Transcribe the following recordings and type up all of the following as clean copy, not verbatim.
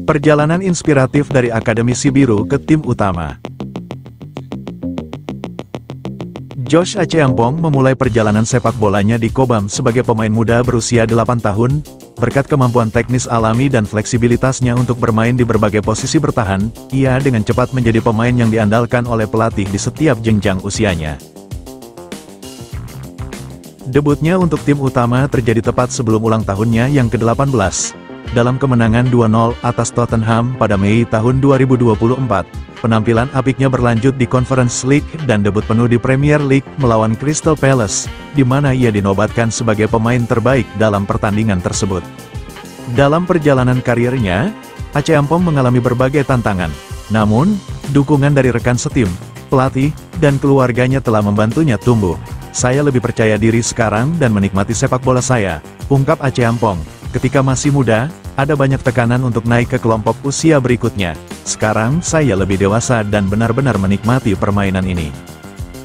Perjalanan inspiratif dari Akademisi Biru ke tim utama. Josh Acheampong memulai perjalanan sepak bolanya di Cobham sebagai pemain muda berusia 8 tahun, berkat kemampuan teknis alami dan fleksibilitasnya untuk bermain di berbagai posisi bertahan, ia dengan cepat menjadi pemain yang diandalkan oleh pelatih di setiap jenjang usianya. Debutnya untuk tim utama terjadi tepat sebelum ulang tahunnya yang ke-18, dalam kemenangan 2-0 atas Tottenham pada Mei tahun 2024. Penampilan apiknya berlanjut di Conference League dan debut penuh di Premier League melawan Crystal Palace, di mana ia dinobatkan sebagai pemain terbaik dalam pertandingan tersebut. Dalam perjalanan karirnya, Acheampong mengalami berbagai tantangan. Namun, dukungan dari rekan setim, pelatih, dan keluarganya telah membantunya tumbuh. "Saya lebih percaya diri sekarang dan menikmati sepak bola saya," ungkap Acheampong. "Ketika masih muda, ada banyak tekanan untuk naik ke kelompok usia berikutnya. Sekarang saya lebih dewasa dan benar-benar menikmati permainan ini."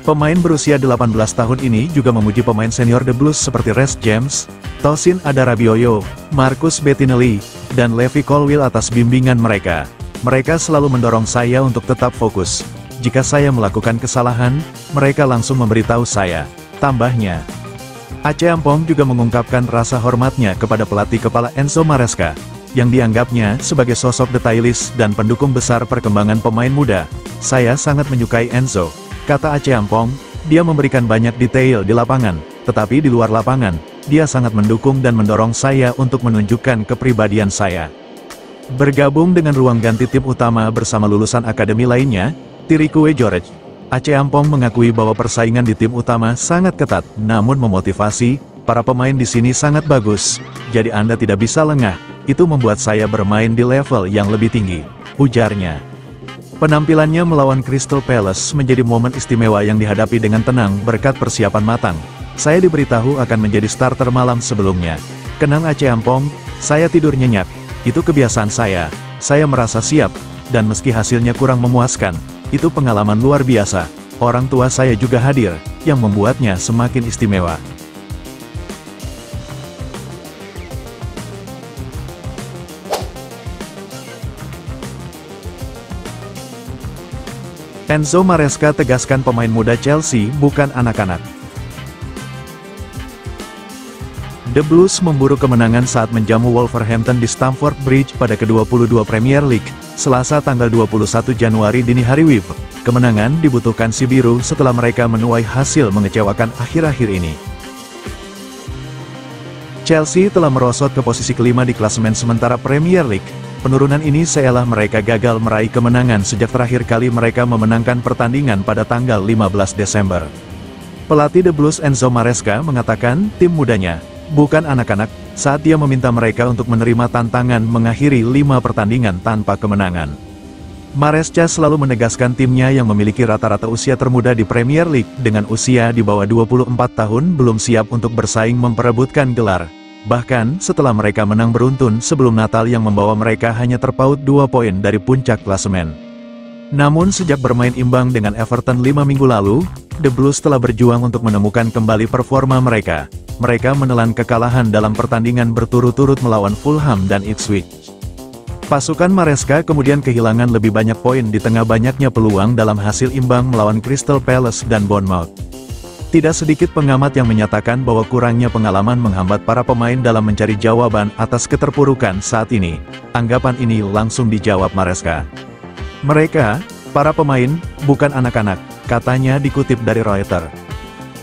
Pemain berusia 18 tahun ini juga memuji pemain senior The Blues seperti Reece James, Tosin Adarabioyo, Marcus Bettinelli, dan Levi Colwill atas bimbingan mereka. "Mereka selalu mendorong saya untuk tetap fokus. Jika saya melakukan kesalahan, mereka langsung memberitahu saya," tambahnya. Acheampong juga mengungkapkan rasa hormatnya kepada pelatih kepala Enzo Maresca, yang dianggapnya sebagai sosok detailis dan pendukung besar perkembangan pemain muda. "Saya sangat menyukai Enzo," kata Acheampong. "Dia memberikan banyak detail di lapangan, tetapi di luar lapangan, dia sangat mendukung dan mendorong saya untuk menunjukkan kepribadian saya." Bergabung dengan ruang ganti tim utama bersama lulusan akademi lainnya, Tirikue George, Acheampong mengakui bahwa persaingan di tim utama sangat ketat, namun memotivasi, "Para pemain di sini sangat bagus, jadi Anda tidak bisa lengah. Itu membuat saya bermain di level yang lebih tinggi," ujarnya. Penampilannya melawan Crystal Palace menjadi momen istimewa yang dihadapi dengan tenang berkat persiapan matang. "Saya diberitahu akan menjadi starter malam sebelumnya," kenang Acheampong. "Saya tidur nyenyak. Itu kebiasaan saya. Saya merasa siap, dan meski hasilnya kurang memuaskan, itu pengalaman luar biasa. Orang tua saya juga hadir, yang membuatnya semakin istimewa." Enzo Maresca tegaskan pemain muda Chelsea bukan anak-anak. The Blues memburu kemenangan saat menjamu Wolverhampton di Stamford Bridge pada ke-22 Premier League, Selasa tanggal 21 Januari dini hari WIB. Kemenangan dibutuhkan si biru setelah mereka menuai hasil mengecewakan akhir-akhir ini. Chelsea telah merosot ke posisi kelima di klasemen sementara Premier League. Penurunan ini setelah mereka gagal meraih kemenangan sejak terakhir kali mereka memenangkan pertandingan pada tanggal 15 Desember. Pelatih The Blues Enzo Maresca mengatakan tim mudanya bukan anak-anak saat dia meminta mereka untuk menerima tantangan mengakhiri 5 pertandingan tanpa kemenangan. Maresca selalu menegaskan timnya yang memiliki rata-rata usia termuda di Premier League dengan usia di bawah 24 tahun belum siap untuk bersaing memperebutkan gelar. Bahkan setelah mereka menang beruntun sebelum Natal yang membawa mereka hanya terpaut 2 poin dari puncak klasemen. Namun sejak bermain imbang dengan Everton 5 minggu lalu, The Blues telah berjuang untuk menemukan kembali performa mereka. Mereka menelan kekalahan dalam pertandingan berturut-turut melawan Fulham dan Ipswich. Pasukan Maresca kemudian kehilangan lebih banyak poin di tengah banyaknya peluang dalam hasil imbang melawan Crystal Palace dan Bournemouth. Tidak sedikit pengamat yang menyatakan bahwa kurangnya pengalaman menghambat para pemain dalam mencari jawaban atas keterpurukan saat ini. Anggapan ini langsung dijawab Maresca. "Mereka, para pemain, bukan anak-anak," katanya dikutip dari Reuters.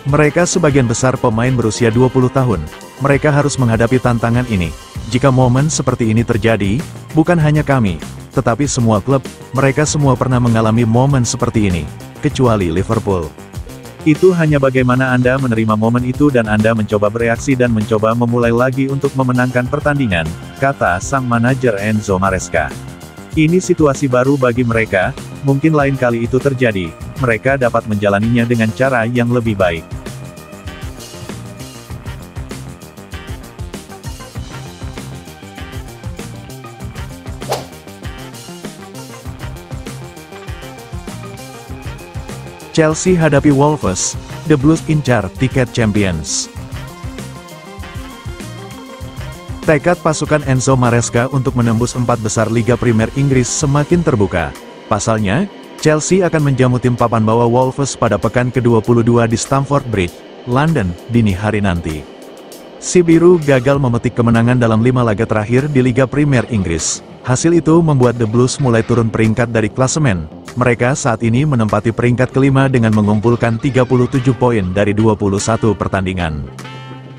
"Mereka sebagian besar pemain berusia 20 tahun. Mereka harus menghadapi tantangan ini. Jika momen seperti ini terjadi, bukan hanya kami, tetapi semua klub, mereka semua pernah mengalami momen seperti ini, kecuali Liverpool. Itu hanya bagaimana Anda menerima momen itu dan Anda mencoba bereaksi dan mencoba memulai lagi untuk memenangkan pertandingan," kata sang manajer Enzo Maresca. "Ini situasi baru bagi mereka, mungkin lain kali itu terjadi, mereka dapat menjalaninya dengan cara yang lebih baik." Chelsea hadapi Wolves, The Blues incar tiket Champions. Tekad pasukan Enzo Maresca untuk menembus 4 besar Liga Primer Inggris semakin terbuka. Pasalnya, Chelsea akan menjamu tim papan bawah Wolves pada pekan ke-22 di Stamford Bridge, London, dini hari nanti. Si Biru gagal memetik kemenangan dalam 5 laga terakhir di Liga Primer Inggris. Hasil itu membuat The Blues mulai turun peringkat dari klasemen. Mereka saat ini menempati peringkat kelima dengan mengumpulkan 37 poin dari 21 pertandingan.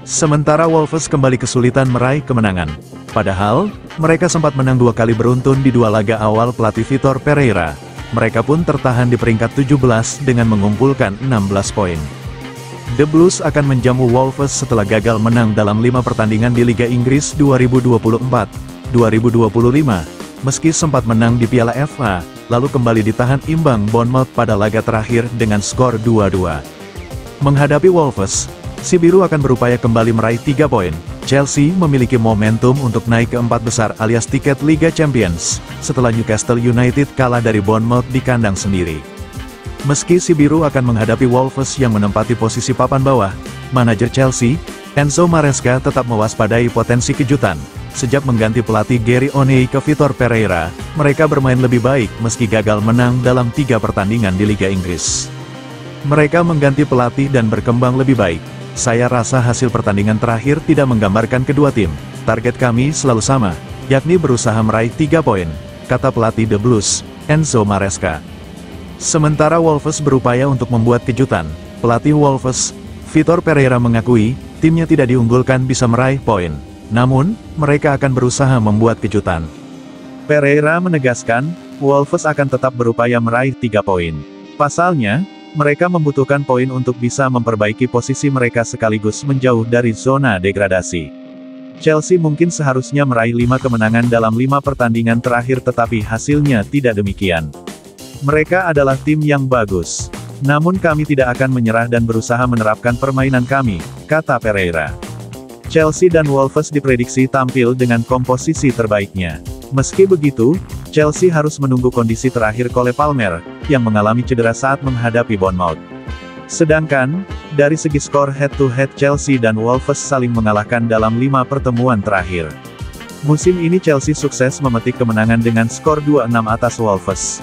Sementara Wolves kembali kesulitan meraih kemenangan. Padahal, mereka sempat menang 2 kali beruntun di 2 laga awal pelatih Vitor Pereira. Mereka pun tertahan di peringkat 17 dengan mengumpulkan 16 poin. The Blues akan menjamu Wolves setelah gagal menang dalam 5 pertandingan di Liga Inggris 2024-2025, meski sempat menang di Piala FA, lalu kembali ditahan imbang Bournemouth pada laga terakhir dengan skor 2-2. Menghadapi Wolves, si Biru akan berupaya kembali meraih 3 poin. Chelsea memiliki momentum untuk naik ke 4 besar alias tiket Liga Champions, setelah Newcastle United kalah dari Bournemouth di kandang sendiri. Meski si Biru akan menghadapi Wolves yang menempati posisi papan bawah, manajer Chelsea, Enzo Maresca tetap mewaspadai potensi kejutan. Sejak mengganti pelatih Gary O'Neill ke Vitor Pereira, mereka bermain lebih baik meski gagal menang dalam 3 pertandingan di Liga Inggris. Mereka mengganti pelatih dan berkembang lebih baik. Saya rasa hasil pertandingan terakhir tidak menggambarkan kedua tim. Target kami selalu sama, yakni berusaha meraih 3 poin, kata pelatih The Blues, Enzo Maresca. Sementara Wolves berupaya untuk membuat kejutan, pelatih Wolves, Vitor Pereira mengakui, timnya tidak diunggulkan bisa meraih poin. Namun, mereka akan berusaha membuat kejutan. Pereira menegaskan, Wolves akan tetap berupaya meraih 3 poin. Pasalnya, mereka membutuhkan poin untuk bisa memperbaiki posisi mereka sekaligus menjauh dari zona degradasi. Chelsea mungkin seharusnya meraih 5 kemenangan dalam 5 pertandingan terakhir tetapi hasilnya tidak demikian. Mereka adalah tim yang bagus. Namun kami tidak akan menyerah dan berusaha menerapkan permainan kami, kata Pereira. Chelsea dan Wolves diprediksi tampil dengan komposisi terbaiknya. Meski begitu, Chelsea harus menunggu kondisi terakhir Cole Palmer, yang mengalami cedera saat menghadapi Bournemouth. Sedangkan, dari segi skor head-to-head Chelsea dan Wolves saling mengalahkan dalam 5 pertemuan terakhir. Musim ini Chelsea sukses memetik kemenangan dengan skor 2-6 atas Wolves.